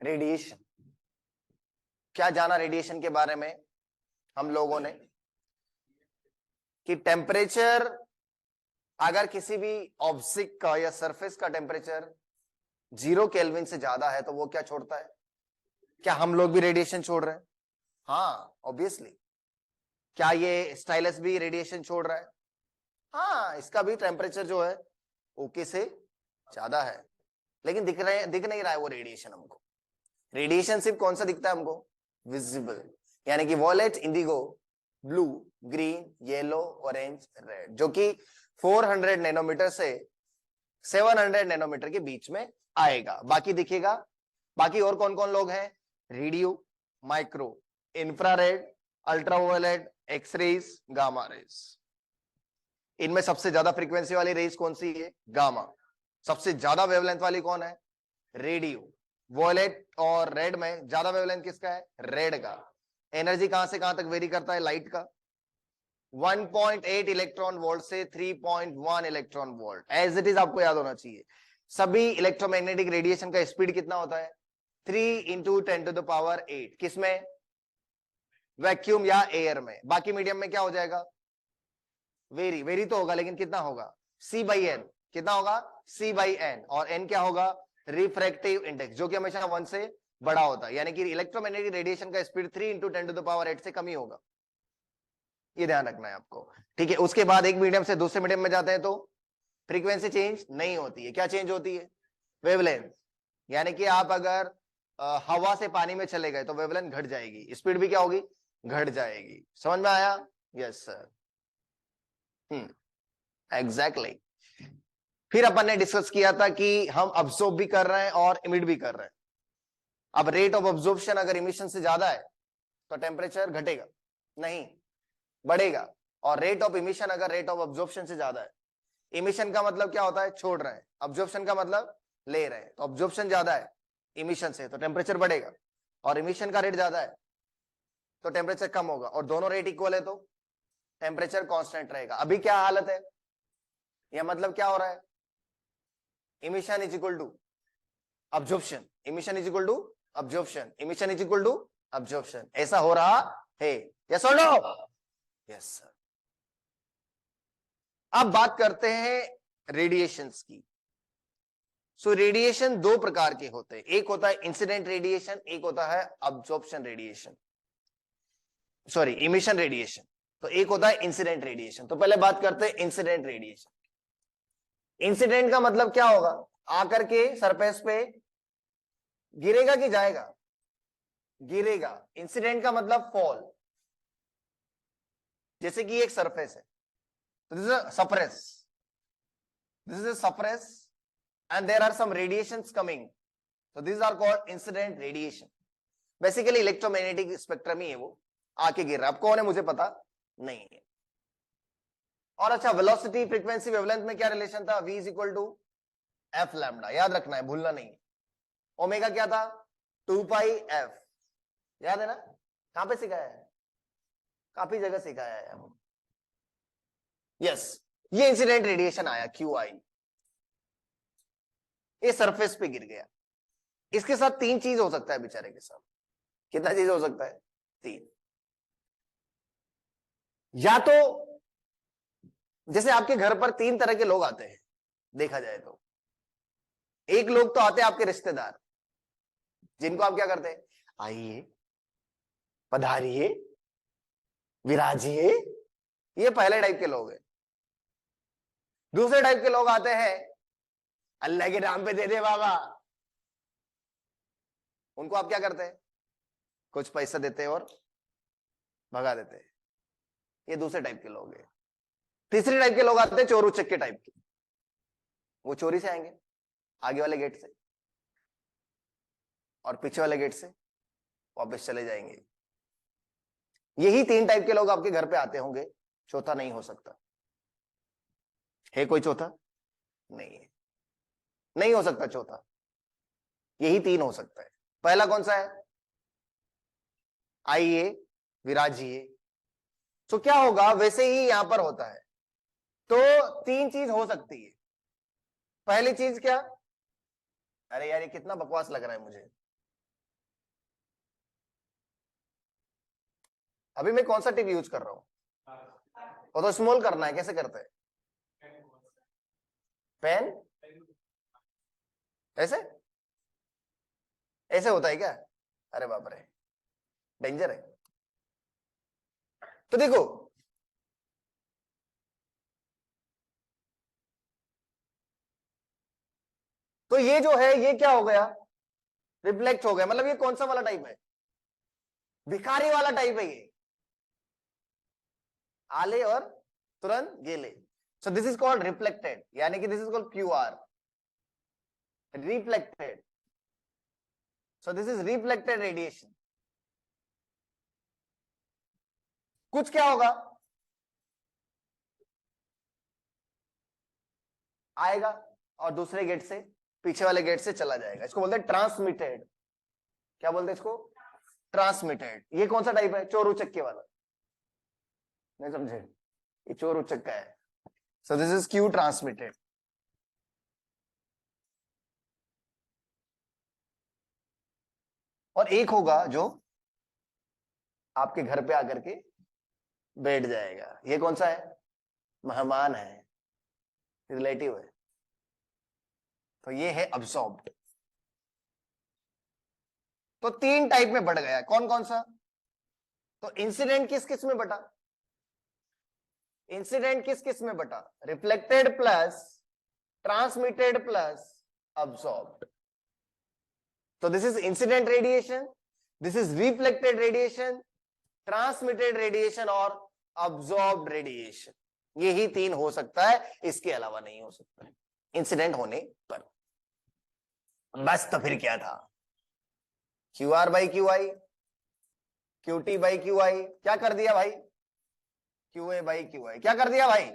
Radiation. क्या जाना radiation के बारे में हम लोगों ने कि टेम्परेचर अगर किसी भी ऑब्जेक्ट का या सरफेस का टेम्परेचर 0 केल्विन से ज्यादा है तो वो क्या छोड़ता है? क्या हम लोग भी रेडिएशन छोड़ रहे हैं? हाँ ऑब्वियसली। क्या ये स्टाइलस भी रेडिएशन छोड़ रहा है? हाँ, इसका भी टेम्परेचर जो है ओके से ज्यादा है, लेकिन दिख नहीं रहा है वो रेडिएशन हमको। रेडिएशन सिर्फ कौन सा दिखता है हमको? विजिबल, यानी कि violet, indigo, blue, green, yellow, orange, red, जो कि 400 नैनोमीटर से 700 नैनोमीटर के बीच में आएगा। बाकी दिखेगा। बाकी और कौन कौन लोग हैं? Radio, micro, infrared, ultraviolet, x rays, gamma rays. इनमें सबसे ज्यादा फ्रीक्वेंसी वाली रेज कौन सी है? गामा। सबसे ज्यादा वेवलेंथ वाली कौन है? रेडियो। वॉयलेट और रेड में ज्यादा वेवलेंथ किसका है? रेड का। एनर्जी कहां से कहां तक वेरी करता है लाइट का? 1.8 इलेक्ट्रॉन वोल्ट से 3.1 electron volt. As it is आपको याद होना चाहिए। सभी इलेक्ट्रोमैग्नेटिक रेडिएशन का स्पीड कितना होता है? 3 × 10⁸। किसमें? वैक्यूम या एयर में। बाकी मीडियम में क्या हो जाएगा? वेरी तो होगा, लेकिन कितना होगा? C/N। कितना होगा? C/N। और N क्या होगा? रिफ्रैक्टिव इंडेक्स, जो कि हमेशा 1 से बड़ा होता है। यानी कि इलेक्ट्रोमैग्नेटिक रेडिएशन का स्पीड 3 × 10⁸ से कम ही होगा। ये ध्यान रखना है आपको, ठीक है। उसके बाद एक मीडियम से दूसरे मीडियम में जाते हैं तो फ्रीक्वेंसी चेंज नहीं होती है। क्या चेंज होती है? वेवलेंथ। यानी कि आप अगर हवा से पानी में चले गए तो वेवलेंथ घट जाएगी, स्पीड भी क्या होगी? घट जाएगी। समझ में आया? Yes sir. एग्जैक्टली। फिर अपन ने डिस्कस किया था कि हम अब्सॉर्ब भी कर रहे हैं और इमिट भी कर रहे हैं। अब रेट ऑफ अब्जॉर्प्शन अगर इमिशन से ज्यादा है तो टेम्परेचर घटेगा नहीं, बढ़ेगा। और रेट ऑफ इमिशन अगर रेट ऑफ अब्जॉर्प्शन से ज्यादा है, इमिशन का मतलब क्या होता है? छोड़ रहे हैं। अब्जॉर्प्शन का मतलब ले रहे हैं। तो अब्जॉर्प्शन ज्यादा है इमिशन से तो टेम्परेचर बढ़ेगा, और इमिशन का रेट ज्यादा है तो टेम्परेचर कम होगा, और दोनों रेट इक्वल है तो टेम्परेचर कांस्टेंट रहेगा। अभी क्या हालत है? यह मतलब क्या हो रहा है? Emission is equal to absorption, emission is equal to absorption, emission is equal to absorption. ऐसा हो रहा है। यस और नो? Yes sir. अब बात करते हैं रेडिएशंस की। सो रेडिएशन दो प्रकार के होते हैं। एक होता है इंसिडेंट रेडिएशन, एक होता है absorption radiation, sorry emission radiation. तो एक होता है इंसिडेंट रेडिएशन। तो पहले बात करते हैं इंसिडेंट रेडिएशन। इंसिडेंट का मतलब क्या होगा? आकर के सरफेस पे गिरेगा कि जाएगा? गिरेगा। इंसिडेंट का मतलब फॉल। जैसे कि एक सरफेस है, तो this is a surface, this is a surface and there are some radiations coming, so these are called incident radiation. Basically electromagnetic spectrum ही है, वो आके गिर रहा है। अब कौन है मुझे पता नहीं है। और अच्छा, वेलोसिटी, फ्रीक्वेंसी, वेवलेंथ में क्या रिलेशन था? v is equal to F lambda. याद रखना है, भूलना नहीं है। ओमेगा क्या था? 2πf। याद है ना? कहां पे सिखाया है? काफी जगह सिखाया है। यस, ये इंसिडेंट रेडिएशन आया QI, ये सरफेस पे गिर गया। इसके साथ तीन चीज हो सकता है बेचारे के साथ। कितना चीज हो सकता है? तीन। या तो जैसे आपके घर पर तीन तरह के लोग आते हैं, देखा जाए तो। एक लोग तो आते हैं आपके रिश्तेदार, जिनको आप क्या करते हैं? आइए, पधारिए, विराजिए। ये पहले टाइप के लोग हैं। दूसरे टाइप के लोग आते हैं, अल्लाह के नाम पे दे दे बाबा। उनको आप क्या करते हैं? कुछ पैसा देते हैं और भगा देते हैं। ये दूसरे टाइप के लोग हैं। तीसरे टाइप के लोग आते हैं चोर उचक्के टाइप के। वो चोरी से आएंगे, आगे वाले गेट से, और पीछे वाले गेट से वापस चले जाएंगे। यही तीन टाइप के लोग आपके घर पे आते होंगे। चौथा नहीं हो सकता है? कोई चौथा नहीं है, नहीं हो सकता चौथा। यही तीन हो सकता है। पहला कौन सा है? आइए, विराजिए। तो क्या होगा? वैसे ही यहां पर होता है। तो तीन चीज हो सकती है। पहली चीज क्या? अरे यार, ये कितना बकवास लग रहा है मुझे। अभी मैं कौन सा टिप यूज कर रहा हूं? वो तो स्मॉल करना है, कैसे करते हैं? पेन ऐसे ऐसे होता है क्या? अरे बाप रे, डेंजर है। तो देखो, तो ये जो है ये क्या हो गया? रिफ्लेक्ट हो गया। मतलब ये कौन सा वाला टाइप है? भिखारी वाला टाइप है ये, आले और तुरंत गेले। सो दिस इज कॉल्ड रिफ्लेक्टेड, यानी कि this is called QR, reflected. So this is reflected radiation. कुछ क्या होगा, आएगा और दूसरे गेट से, पीछे वाले गेट से चला जाएगा। इसको बोलते हैं ट्रांसमिटेड। क्या बोलते हैं इसको? ट्रांसमिटेड। ये कौन सा टाइप है? चोर उचक्के वाला। नहीं समझे? ये चोर उचक्का है। सो दिस इज क्यू ट्रांसमिटेड। और एक होगा जो आपके घर पे आकर के बैठ जाएगा। ये कौन सा है? मेहमान है, रिलेटिव है। तो ये है अब्सॉर्ब्ड। तो तीन टाइप में बढ़ गया। कौन कौन सा? तो इंसिडेंट किस किस में बटा? इंसिडेंट किस किस में बटा? Reflected plus transmitted plus absorbed. तो this is incident radiation, this is reflected radiation, transmitted radiation और अब्सॉर्ब्ड रेडिएशन। यही तीन हो सकता है, इसके अलावा नहीं हो सकता है इंसिडेंट होने पर। बस तो फिर क्या था? Q R by Q I, Q T by Q आई। क्या कर दिया भाई? क्यू ए बाई क्यू आई। क्या कर दिया भाई?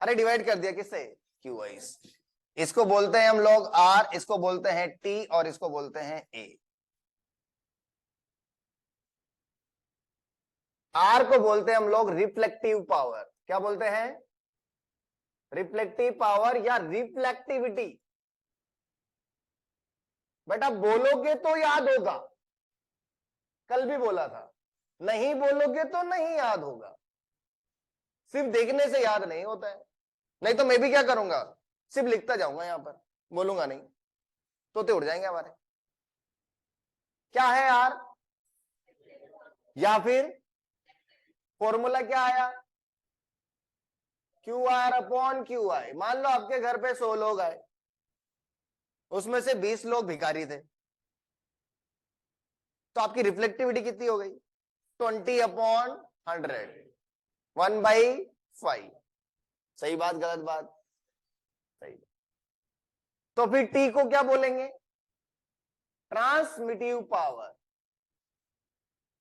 अरे डिवाइड कर दिया किससे? Q I. इसको बोलते हैं हम लोग आर, इसको बोलते हैं टी और इसको बोलते हैं ए। आर को बोलते हैं हम लोग रिफ्लेक्टिव पावर। क्या बोलते हैं? रिफ्लेक्टिव पावर या रिफ्लेक्टिविटी। बेटा बोलोगे तो याद होगा, कल भी बोला था। नहीं बोलोगे तो नहीं याद होगा। सिर्फ देखने से याद नहीं होता है। नहीं तो मैं भी क्या करूंगा, सिर्फ लिखता जाऊंगा यहां पर, बोलूंगा नहीं, तोते उड़ जाएंगे हमारे। क्या है यार? या फिर फॉर्मूला क्या आया? Q R upon Q I. मान लो आपके घर पे 100 लोग आए, उसमें से 20 लोग भिखारी थे, तो आपकी रिफ्लेक्टिविटी कितनी हो गई? 20 अपॉन 100, 1/5। सही बात गलत बात? सही। तो फिर टी को क्या बोलेंगे? ट्रांसमिटिव पावर।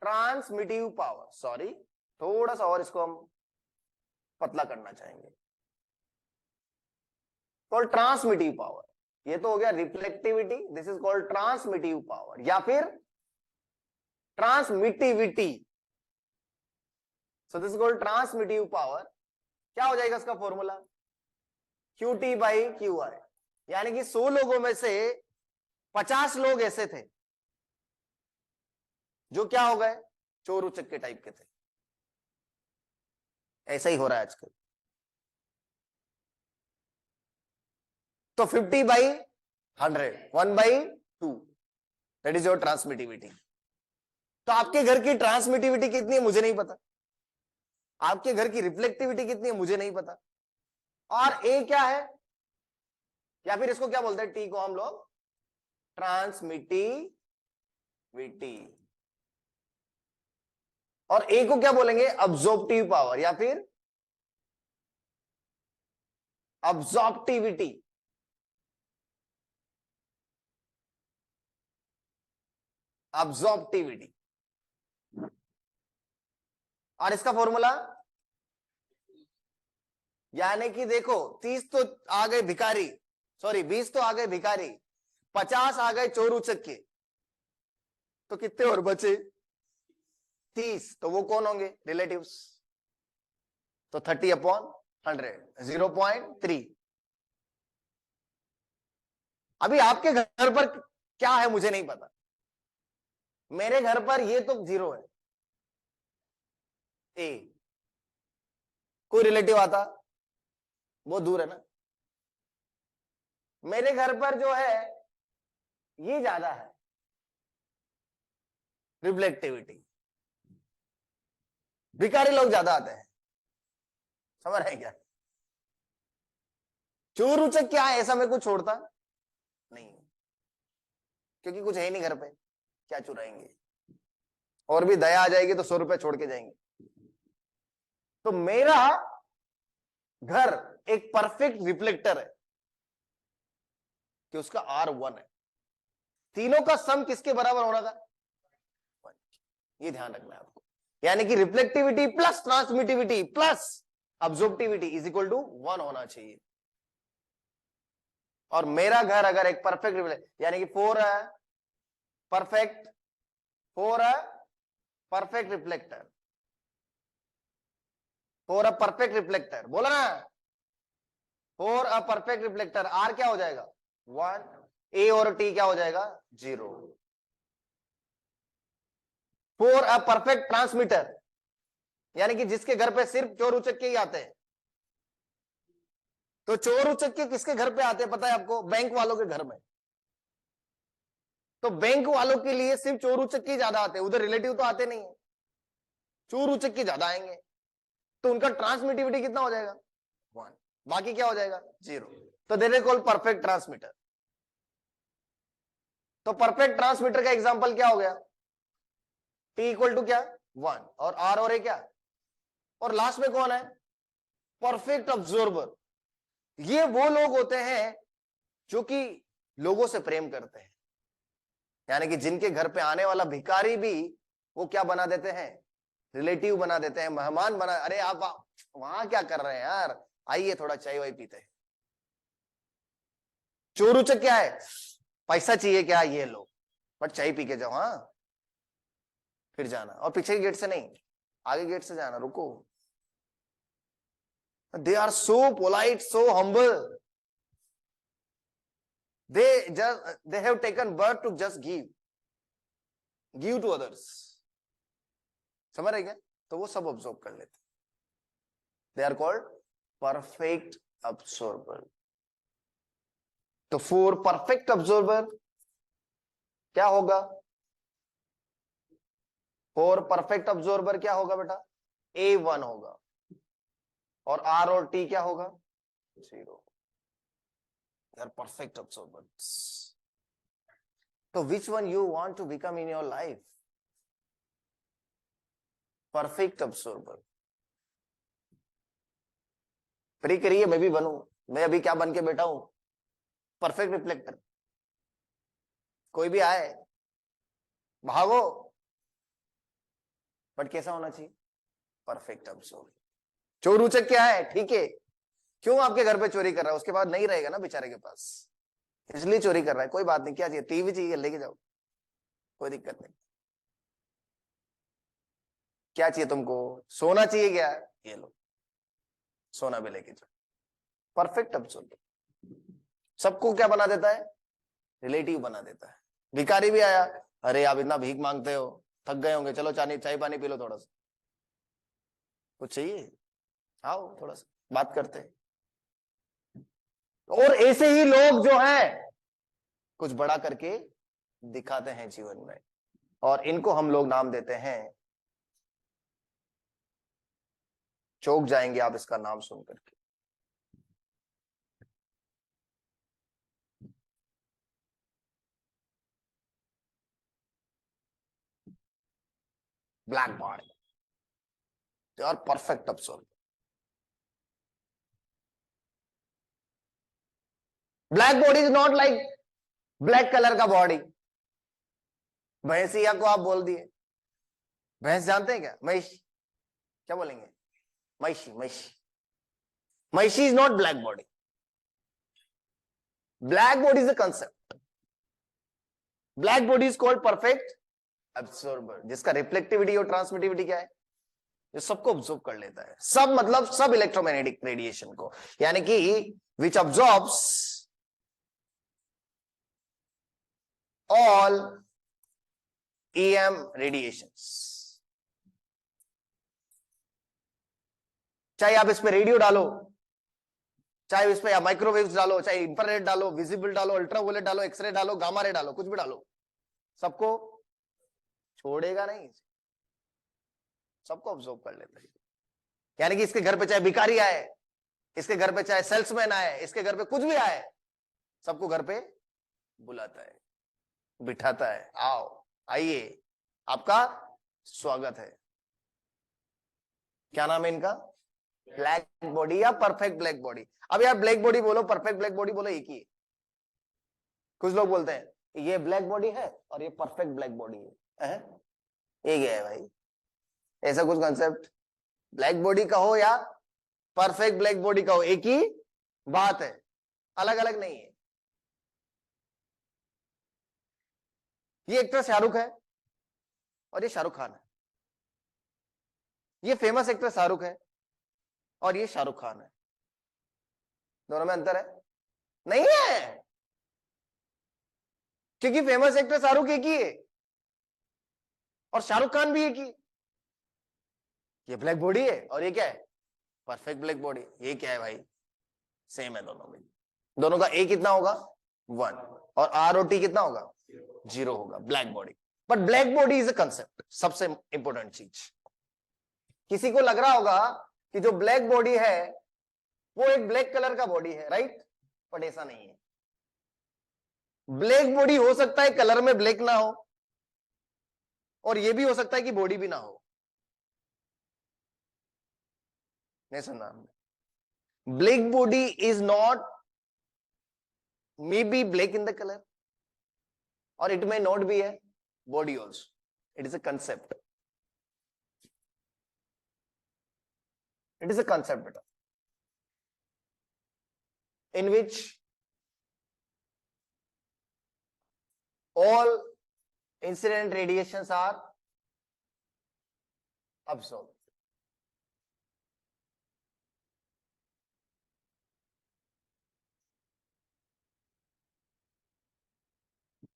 ट्रांसमिटिव पावर, सॉरी थोड़ा सा और इसको हम पतला करना चाहेंगे, कॉल्ड ट्रांसमिटिव पावर। ये तो हो गया reflectivity, this is called transmissive power या फिर transmittivity. So this is called transmissive power. क्या हो जाएगा इसका formula? Q T by Q I. यानी कि 100 लोगों में से 50 लोग ऐसे थे जो क्या हो गए? चोर उचक्के टाइप के थे। ऐसा ही हो रहा है आजकल। तो 50/100, 1/2, दैट इज योर ट्रांसमिटिविटी। तो आपके घर की ट्रांसमिटिविटी कितनी है मुझे नहीं पता, आपके घर की रिफ्लेक्टिविटी कितनी है मुझे नहीं पता। और ए क्या है? या फिर इसको क्या बोलते हैं? टी को हम लोग ट्रांसमिटिविटी, और ए को क्या बोलेंगे? अब्सॉर्प्टिव पावर या फिर अब्सॉर्प्टिविटी। अब्सॉर्प्टिविटी। और इसका फॉर्मूला, यानी कि देखो 30 तो आ गए भिखारी, सॉरी 20 तो आ गए भिखारी, 50 आ गए चोर उचक्के, तो कितने और बचे? 30। तो वो कौन होंगे? रिलेटिव्स। तो 30/100, 0.3। अभी आपके घर पर क्या है मुझे नहीं पता, मेरे घर पर ये तो 0 है, ए, कोई रिलेटिव आता, वो दूर है ना। मेरे घर पर जो है ये ज्यादा है रिफ्लेक्टिविटी, भिखारी लोग ज्यादा आते हैं, समझ रहे हैं क्या? चोर उचक क्या है, ऐसा मैं कुछ छोड़ता नहीं, क्योंकि कुछ है नहीं घर पे, क्या चुराएंगे, और भी दया आ जाएगी तो 100 रुपए छोड़ के जाएंगे। तो मेरा घर एक परफेक्ट रिफ्लेक्टर है कि उसका R1 है, तीनों का सम किसके बराबर होना था? 1। ये ध्यान रखना है आपको, यानी कि reflectivity plus transmittivity plus absorptivity is equal to 1 होना चाहिए। और मेरा घर अगर एक परफेक्ट यानी कि 4 है परफेक्ट, 4 है perfect reflector, 4 a perfect reflector, बोला ना, 4 अ परफेक्ट रिफ्लेक्टर, आर क्या हो जाएगा 1, ए और टी क्या हो जाएगा 0। 4 अ परफेक्ट ट्रांसमीटर, यानी कि जिसके घर पे सिर्फ चोर उचक्के ही आते हैं। तो चोर उचक्के किसके घर पे आते हैं पता है आपको? बैंक वालों के घर में। तो बैंक वालों के लिए सिर्फ चोर उचक्के ज्यादा आते हैं, उधर रिलेटिव तो आते नहीं है, चोर उचक्के ज्यादा आएंगे, तो उनका ट्रांसमिटिविटी कितना हो जाएगा 1, बाकी क्या हो जाएगा 0। तो there is called perfect transmitter. तो परफेक्ट ट्रांसमीटर का एग्जांपल क्या हो गया? T इक्वल टू क्या 1 और R और A क्या, और लास्ट में कौन है? Perfect observer. ये वो लोग होते हैं जो कि लोगों से प्रेम करते हैं, यानी कि जिनके घर पे आने वाला भिखारी भी वो क्या बना देते हैं? रिलेटिव बना देते हैं, मेहमान बना, अरे आप वहां क्या कर रहे हैं यार, आइए थोड़ा चाय वाय पीते हैं। चोर उचक क्या है? पैसा चाहिए क्या, ये लो, बट चाय पी के जाओ, हाँ फिर जाना, और पीछे के गेट से नहीं, आगे गेट से जाना, रुको। They are so polite, so humble, they have taken birth to just give to others, समझ रहे क्या? तो वो सब ऑब्जर्व कर लेते, they are called perfect observer. तो फॉर परफेक्ट ऑब्जर्वर क्या होगा? फॉर परफेक्ट ऑब्जर्वर क्या होगा बेटा? A1 होगा, और R और T क्या होगा 0। They are perfect observers. So which one you want to become in your life? Perfect observer. Pray करिए मैं भी बनूं, मैं अभी क्या बन के बैठा हूं? Perfect reflector. कोई भी आए भागो, बट कैसा होना चाहिए? Perfect observer. चोर उचक क्या है, ठीक है, क्यों आपके घर पे चोरी कर रहा है? उसके बाद नहीं रहेगा ना बेचारे के पास, इसलिए चोरी कर रहा है। कोई बात नहीं, क्या चाहिए? टीवी चाहिए, लेके जाओ, कोई दिक्कत नहीं। क्या चाहिए तुमको? सोना चाहिए क्या? ये लो, सोना भी लेके जाओ। परफेक्ट ऑब्जर्वर सबको क्या बना देता है? रिलेटिव बना देता है। भिखारी भी आया, अरे आप इतना भीख मांगते हो, थक गए होंगे, चलो चाय पानी पी लो, थोड़ा सा कुछ चाहिए, आओ थोड़ा सा बात करते हैं। और ऐसे ही लोग जो हैं कुछ बड़ा करके दिखाते हैं जीवन में, और इनको हम लोग नाम देते हैं, चौंक जाएंगे आप इसका नाम सुन करके, black body. They are perfect observer. Black body is not like black colour का बॉडी। भैंसिया को आप बोल दिए, भैंस जानते हैं क्या? महिष, क्या बोलेंगे? महिषी, महिषी। महिषी is not black body. Black body is a concept. Black body is called perfect observer, जिसका रिफ्लेक्टिविटी और ट्रांसमिटिविटी क्या है? जो सबको ऑब्जर्व कर लेता है, सब मतलब सब इलेक्ट्रोमैग्नेटिक रेडिएशन को, यानी कि विच ऑब्जॉर्ब्स all EM radiations. चाहे आप इस पे रेडियो डालो, चाहे इस पे माइक्रोवेव्स डालो, चाहे इंफ्रारेड डालो, विजिबल डालो, अल्ट्रावोलेट डालो, एक्सरे डालो, गामा रे डालो, कुछ भी डालो, सबको छोड़ेगा नहीं, सबको ऑब्जर्व कर लेता है। यानी कि इसके घर पे चाहे भिखारी आए, इसके घर पे चाहे सेल्समैन आए, इसके घर पे कुछ भी आए, सबको घर पे बुलाता है, बिठाता है, आओ आइए, आपका स्वागत है। क्या नाम है इनका? ब्लैक बॉडी या परफेक्ट ब्लैक बॉडी। अब यार ब्लैक बॉडी बोलो, परफेक्ट ब्लैक बॉडी बोलो, एक ही है। कुछ लोग बोलते हैं ये ब्लैक बॉडी है और ये परफेक्ट ब्लैक बॉडी है, एक है भाई, ऐसा कुछ कंसेप्ट। ब्लैक बॉडी कहो या परफेक्ट ब्लैक बॉडी कहो, एक ही बात है, अलग अलग नहीं है। ये एक्टर शाहरुख है और ये शाहरुख खान है, ये फेमस एक्टर शाहरुख है और ये शाहरुख खान है, दोनों में अंतर है? नहीं है, क्योंकि फेमस एक्टर शाहरुख एक ही है और शाहरुख खान भी एक ही। ये ब्लैक बॉडी है और ये क्या है? Perfect black body. ये क्या है भाई? सेम है दोनों में, दोनों का ए कितना होगा? 1 और आर ओ टी कितना होगा? 0 होगा, black body. But black body is a concept, सबसे इंपॉर्टेंट चीज। किसी को लग रहा होगा कि जो ब्लैक बॉडी है वो एक ब्लैक कलर का बॉडी है, राइट? बट ऐसा नहीं है। ब्लैक बॉडी हो सकता है कलर में ब्लैक ना हो, और ये भी हो सकता है कि बॉडी भी ना हो। नहीं सुना? Black body is not may be black in the colour और इट मे नॉट बी है body also. It is a concept. It is a concept, beta, in which all incident radiations are absorbed.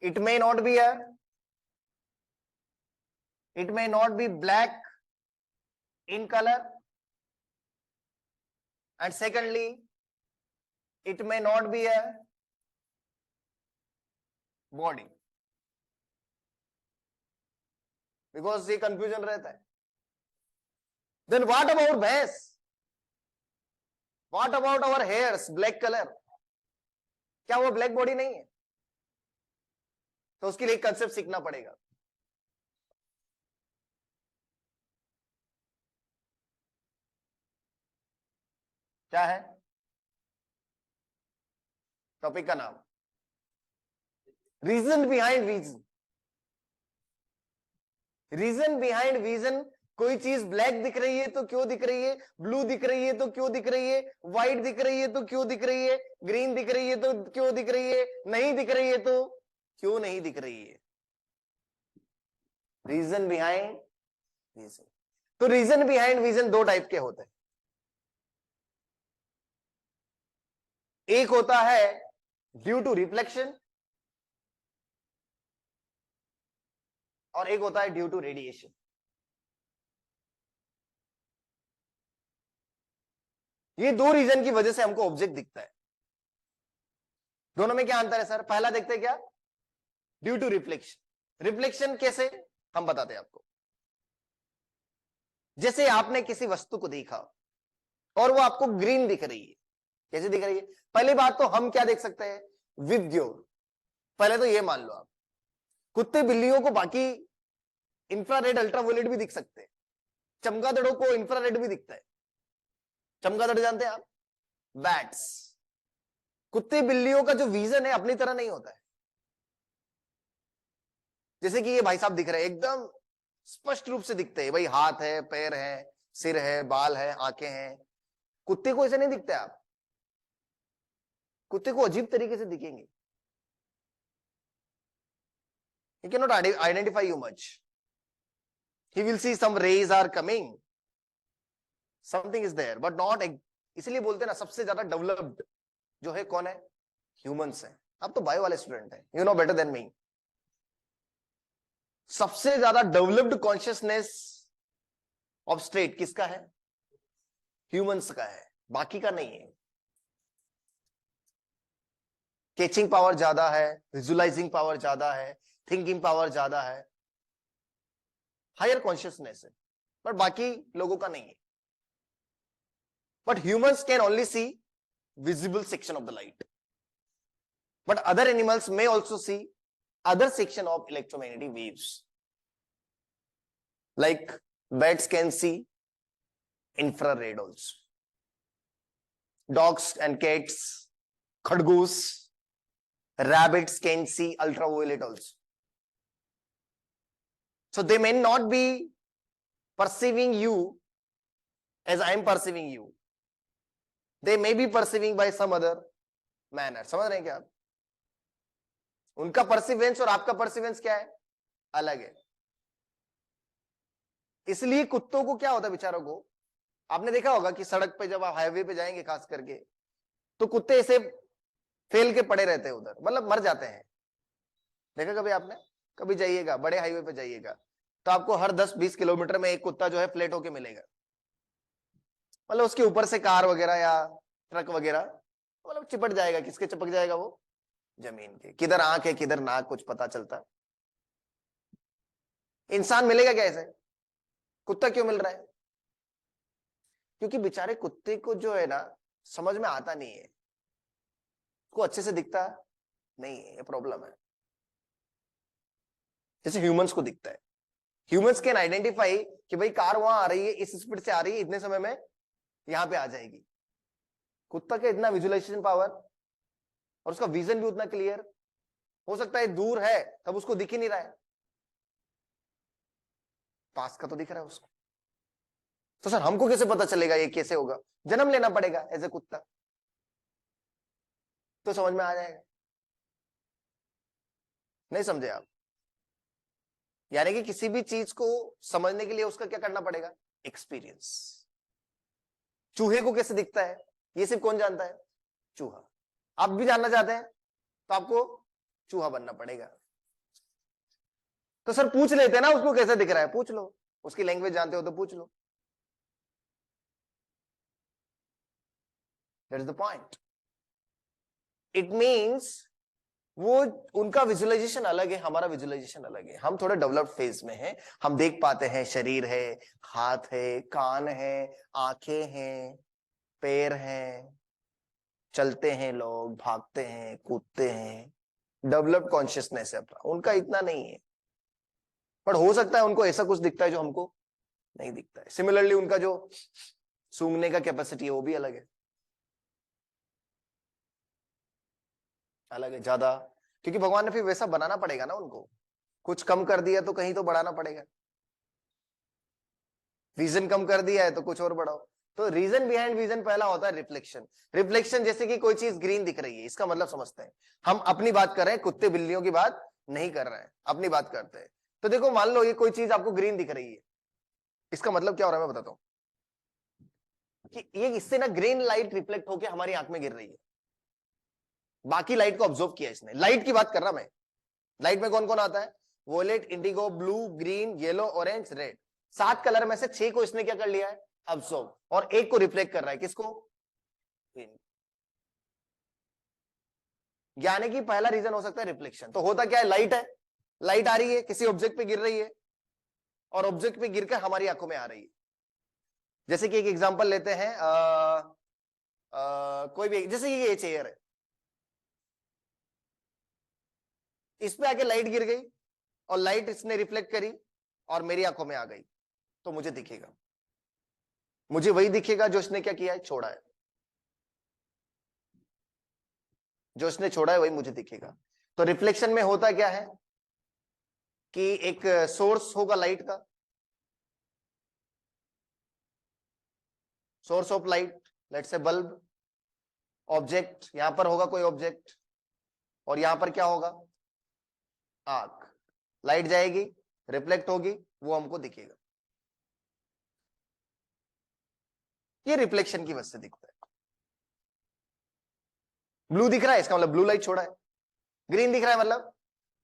It may not be it may not be black in color, and secondly it may not be a body, because ये confusion रहता है। Then what about भैंस? What about our hairs, black color? क्या वो black body नहीं है? तो उसके लिए कंसेप्ट सीखना पड़ेगा। क्या है टॉपिक का नाम? Reason behind vision. Reason behind vision. कोई चीज ब्लैक दिख रही है तो क्यों दिख रही है, ब्लू दिख रही है तो क्यों दिख रही है, व्हाइट दिख रही है तो क्यों दिख रही है, ग्रीन दिख रही है तो क्यों दिख रही है, नहीं दिख रही है तो क्यों नहीं दिख रही है। Reason behind vision. तो रीजन बिहाइंड विजन 2 टाइप के होते हैं। एक होता है ड्यू टू रिफ्लेक्शन और एक होता है ड्यू टू रेडिएशन। ये 2 रीजन की वजह से हमको ऑब्जेक्ट दिखता है। दोनों में क्या अंतर है सर? पहला देखते हैं क्या? Due to reflection. रिफ्लेक्शन कैसे हम बताते हैं आपको। जैसे आपने किसी वस्तु को देखा और वो आपको ग्रीन दिख रही है। कैसे दिख रही है? पहली बात तो हम क्या देख सकते हैं? With your. पहले तो ये मान लो आप, कुत्ते बिल्लियों को बाकी इंफ्रारेड अल्ट्रावायलेट भी दिख सकते हैं, चमगादड़ों को इंफ्रारेड भी दिखता है। चमगादड़ जानते हैं आप? बैट्स। कुत्ते बिल्लियों का जो विजन है अपनी तरह नहीं होता है। जैसे कि ये भाई साहब दिख रहे हैं, एकदम स्पष्ट रूप से दिखते हैं, भाई हाथ है, पैर है, सिर है, बाल है, आंखें हैं। कुत्ते को ऐसे नहीं दिखते आप, कुत्ते को अजीब तरीके से दिखेंगे। He cannot identify you much. He will see some rays are coming, something is there, but not. इसलिए बोलते हैं ना सबसे ज्यादा डेवलप्ड जो है कौन है? ह्यूमंस है। आप तो बायो वाले स्टूडेंट हैं, you know better than me. सबसे ज्यादा डेवलप्ड कॉन्शियसनेस ऑफ स्टेट किसका है? ह्यूमंस का है, बाकी का नहीं है। कैचिंग पावर ज्यादा है, विजुअलाइजिंग पावर ज्यादा है, थिंकिंग पावर ज्यादा है, हायर कॉन्शियसनेस है, बट बाकी लोगों का नहीं है। But humans can only see visible section of the light, but other animals may also see other section of electromagnetic waves, like bats can see infrared also, dogs and cats, khadgoos, rabbits can see ultraviolet also. So they may not be perceiving you as I am perceiving you, they may be perceiving by some other manner. समझ रहे हैं क्या आप? उनका परसिवेंस और आपका परसिवेंस क्या है, अलग है। इसलिए कुत्तों को क्या होता है बेचारों को, आपने देखा होगा कि सड़क पे जब आप हाईवे पे जाएंगे खास करके, तो कुत्ते ऐसे फैल के पड़े रहते हैं उधर, मतलब मर जाते हैं। देखा कभी आपने? कभी जाइएगा बड़े हाईवे पे जाइएगा तो आपको हर 10-20 किलोमीटर में एक कुत्ता जो है फ्लैट होके मिलेगा, मतलब उसके ऊपर से कार वगैरह या ट्रक वगैरह मतलब चिपट जाएगा। किसके चिपक जाएगा वो? जमीन के। किधर आंख है किधर नाक कुछ पता चलता। इंसान मिलेगा क्या ऐसे? कुत्ता क्यों मिल रहा है? क्योंकि बेचारे कुत्ते को जो है ना समझ में आता नहीं है, को अच्छे से दिखता नहीं है, ये प्रॉब्लम है। जैसे ह्यूमंस को दिखता है, ह्यूमंस कैन आइडेंटिफाई कि भाई कार वहां आ रही है, इस स्पीड से आ रही है, इतने समय में यहां पे आ जाएगी। कुत्ता का इतना विजुअलाइजेशन पावर और उसका विजन भी उतना क्लियर, हो सकता है दूर है तब उसको दिख ही नहीं रहा है, पास का तो दिख रहा है उसको। तो सर हमको कैसे पता चलेगा? ये कैसे होगा? जन्म लेना पड़ेगा एज ए कुत्ता, तो समझ में आ जाएगा। नहीं समझे आप? यानी कि किसी भी चीज को समझने के लिए उसका क्या करना पड़ेगा? एक्सपीरियंस। चूहे को कैसे दिखता है ये सिर्फ कौन जानता है? चूहा। आप भी जानना चाहते हैं तो आपको चूहा बनना पड़ेगा। तो सर पूछ लेते हैं ना उसको कैसे दिख रहा है, पूछ लो, उसकी लैंग्वेज जानते हो तो पूछ लो। That is the point. It means वो उनका विजुअलाइजेशन अलग है, हमारा विजुअलाइजेशन अलग है। हम थोड़े डेवलप्ड फेज में हैं, हम देख पाते हैं, शरीर है, हाथ है, कान है, आंखें हैं, पैर हैं, चलते हैं लोग, भागते हैं, कूदते हैं, डेवलप्ड कॉन्शियसनेस है अपना। उनका इतना नहीं है, पर हो सकता है उनको ऐसा कुछ दिखता है जो हमको नहीं दिखता है। सिमिलरली उनका जो सूंघने का कैपेसिटी है वो भी अलग है, अलग है ज्यादा, क्योंकि भगवान ने फिर वैसा बनाना पड़ेगा ना उनको। कुछ कम कर दिया तो कहीं तो बढ़ाना पड़ेगा, विजन कम कर दिया है तो कुछ और बढ़ाओ। तो रीजन बिहाइंड विजन पहला होता है रिफ्लेक्शन। रिफ्लेक्शन जैसे कि कोई चीज ग्रीन दिख रही है, इसका मतलब समझते हैं। हम अपनी बात कर रहे हैं, कुत्ते बिल्लियों की बात नहीं कर रहे हैं, अपनी बात करते हैं। तो देखो मान लो ये कोई चीज आपको ग्रीन दिख रही है, इसका मतलब क्या हो रहा है मैं बताता हूं कि ये इससे ना ग्रीन लाइट रिफ्लेक्ट होकर हमारी आंख में गिर रही है, बाकी लाइट को ऑब्जर्व किया इसने। लाइट की बात कर रहा मैं, लाइट में कौन कौन आता है? Violet, indigo, blue, green, yellow, orange, red. 7 colour में से 6 को इसने क्या कर लिया है? ऑब्जर्व, और एक को रिफ्लेक्ट कर रहा है। किसको? ग्रीन। यानी कि पहला रीजन हो सकता है रिफ्लेक्शन। तो होता क्या है? लाइट है, लाइट आ रही है, किसी ऑब्जेक्ट पे गिर रही है और ऑब्जेक्ट पे गिरकर हमारी आंखों में आ रही है। जैसे कि एक एग्जांपल लेते हैं, कोई भी, जैसे ये चेयर है, इस पे आके लाइट गिर गई और लाइट इसने रिफ्लेक्ट करी और मेरी आंखों में आ गई, तो मुझे दिखेगा, मुझे वही दिखेगा जो इसने क्या किया है? छोड़ा है। जो इसने छोड़ा है वही मुझे दिखेगा। तो रिफ्लेक्शन में होता क्या है कि एक सोर्स होगा लाइट का, source of light, let's say bulb, object, यहां पर होगा कोई ऑब्जेक्ट, और यहां पर क्या होगा? आंख। लाइट जाएगी, रिफ्लेक्ट होगी, वो हमको दिखेगा। ये रिफ्लेक्शन की वजह से दिखता है। ब्लू दिख रहा है, इसका मतलब ब्लू लाइट छोड़ा है। ग्रीन दिख रहा है मतलब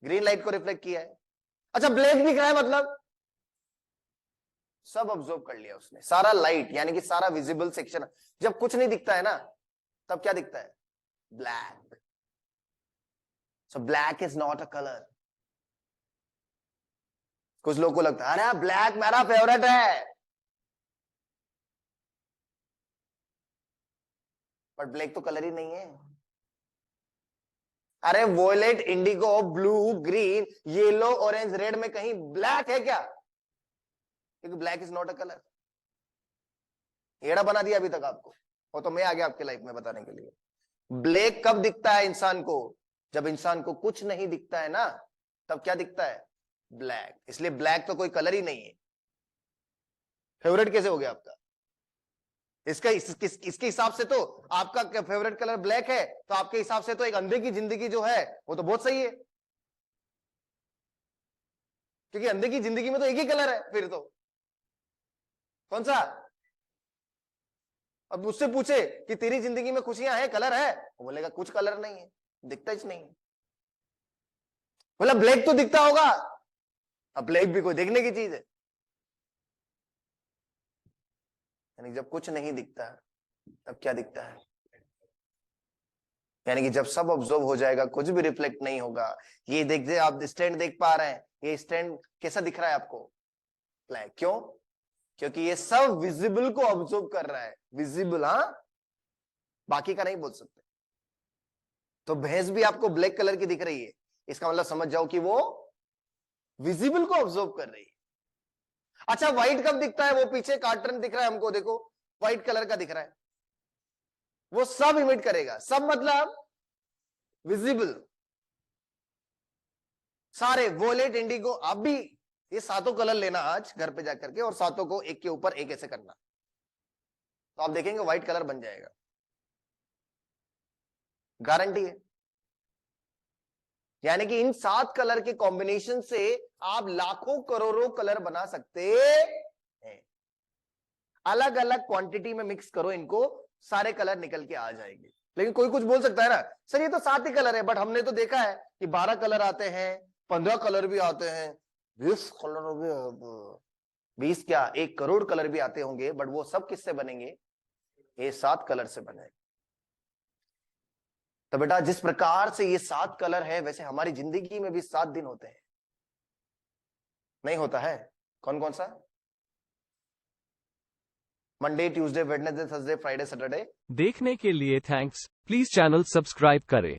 ग्रीन लाइट को रिफ्लेक्ट किया है। अच्छा, ब्लैक दिख रहा है मतलब सब ऑब्जर्व कर लिया उसने, सारा लाइट यानी कि सारा विजिबल सेक्शन। जब कुछ नहीं दिखता है ना, तब क्या दिखता है? Black. So black is not a colour. कुछ लोगों को लगता है अरे ब्लैक मेरा फेवरेट है, बट ब्लैक तो कलर ही नहीं है। अरे violet, indigo, blue, green, yellow, orange, red में कहीं ब्लैक है क्या? क्योंकि black is not a colour. एड़ा बना दिया अभी तक आपको, वो तो मैं आ गया आपके लाइफ में बताने के लिए। ब्लैक कब दिखता है इंसान को? जब इंसान को कुछ नहीं दिखता है ना, तब क्या दिखता है? ब्लैक। इसलिए ब्लैक तो कोई कलर ही नहीं है। फेवरेट कैसे हो गया आपका? इसके हिसाब से तो आपका फेवरेट कलर ब्लैक है, तो आपके हिसाब से तो एक अंधे की जिंदगी जो है वो तो बहुत सही है, क्योंकि अंधे की जिंदगी में तो एक ही कलर है फिर तो। कौन सा? अब उससे पूछे कि तेरी जिंदगी में खुशियां हैं, कलर है? वो बोलेगा कुछ कलर नहीं है, दिखता ही नहीं। बोला ब्लैक तो दिखता होगा। अब ब्लैक भी कोई देखने की चीज है? यानी जब कुछ नहीं दिखता तब क्या दिखता है? यानी कि जब सब ऑब्जर्व हो जाएगा, कुछ भी रिफ्लेक्ट नहीं होगा। ये देखते आप स्टैंड देख पा रहे हैं, ये स्टैंड कैसा दिख रहा है आपको? ब्लैक। क्यों? क्योंकि ये सब विजिबल को ऑब्जर्व कर रहा है। विजिबल, हाँ, बाकी का नहीं बोल सकते। तो भैंस भी आपको ब्लैक कलर की दिख रही है, इसका मतलब समझ जाओ कि वो विजिबल को ऑब्जर्व कर रही है। अच्छा, व्हाइट कब दिखता है? वो पीछे कार्टन दिख रहा है हमको, देखो व्हाइट कलर का दिख रहा है, वो सब इमिट करेगा। सब मतलब विजिबल, सारे वोलेट, इंडिगो। आप भी ये सातों कलर लेना आज घर पे जाकर के, और सातों को एक के ऊपर एक ऐसे करना, तो आप देखेंगे व्हाइट कलर बन जाएगा, गारंटी है। यानी कि इन 7 कलर के कॉम्बिनेशन से आप लाखों करोड़ों कलर बना सकते हैं। अलग अलग क्वांटिटी में मिक्स करो इनको, सारे कलर निकल के आ जाएंगे। लेकिन कोई कुछ बोल सकता है ना, सर ये तो 7 ही कलर है, बट हमने तो देखा है कि 12 कलर आते हैं, 15 कलर भी आते हैं, 20 कलर भी, 20 क्या 1 करोड़ कलर भी आते होंगे, बट वो सब किससे बनेंगे? ये 7 कलर से बनेंगे। तो बेटा जिस प्रकार से ये 7 कलर है, वैसे हमारी जिंदगी में भी 7 दिन होते हैं। नहीं होता है? कौन कौन सा? Monday, Tuesday, Wednesday, Thursday, Friday, Saturday. देखने के लिए थैंक्स। प्लीज चैनल सब्सक्राइब करें।